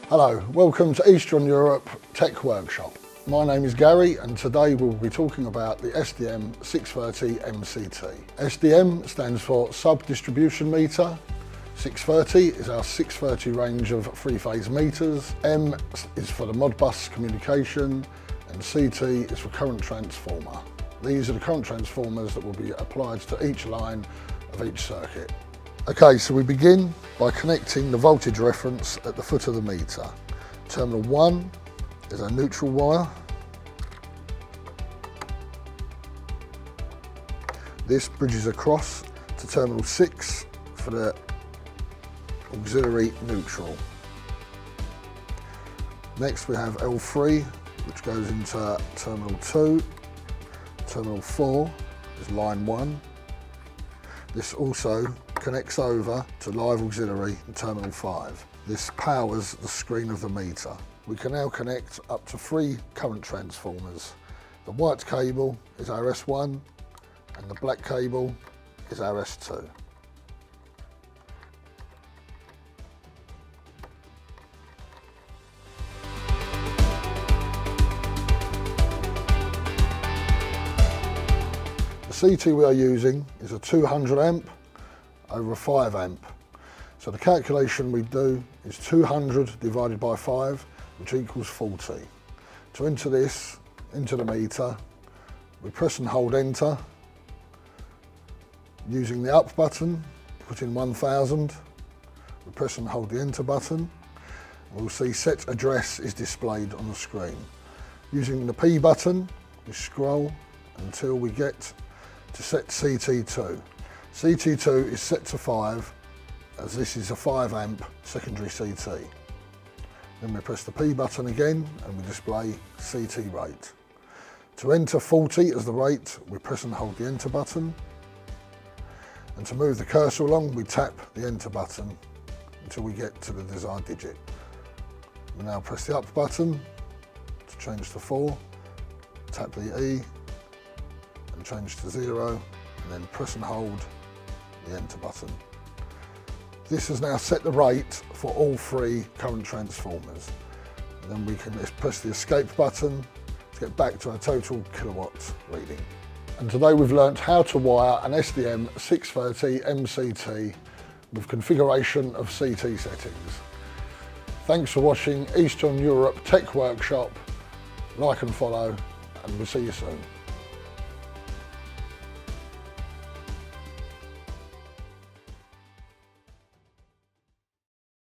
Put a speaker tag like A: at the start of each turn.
A: Hello, welcome to Eastern Europe Tech Workshop. My name is Gary and today we'll be talking about the SDM630MCT. SDM stands for Sub-Distribution Meter. 630 is our 630 range of three-phase meters. M is for the Modbus communication and CT is for current transformer. These are the current transformers that will be applied to each line of each circuit. Okay, so we begin by connecting the voltage reference at the foot of the meter. Terminal 1 is our neutral wire. This bridges across to terminal 6 for the auxiliary neutral. Next we have L3, which goes into terminal 2. Terminal 4 is line 1. This also connects over to live auxiliary in terminal 5. This powers the screen of the meter. We can now connect up to 3 current transformers. The white cable is RS1 and the black cable is RS2. The CT we are using is a 200 amp over a 5 amp. So the calculation we do is 200 divided by 5, which equals 40. To enter this into the meter, we press and hold enter. Using the up button, put in 1000. We press and hold the enter button. We'll see set address is displayed on the screen. Using the P button, we scroll until we get to set CT2. CT2 is set to 5 as this is a 5 amp secondary CT. Then we press the P button again and we display CT rate. To enter 40 as the rate, we press and hold the enter button. And to move the cursor along, we tap the enter button until we get to the desired digit. We now press the up button to change to 4, tap the E and change to 0, and then press and hold the enter button. This has now set the rate for all 3 current transformers. And then we can press the escape button to get back to our total kilowatt reading. And today we've learnt how to wire an SDM630MCT with configuration of CT settings. Thanks for watching Eastern Europe Tech Workshop. Like and follow, and we'll see you soon.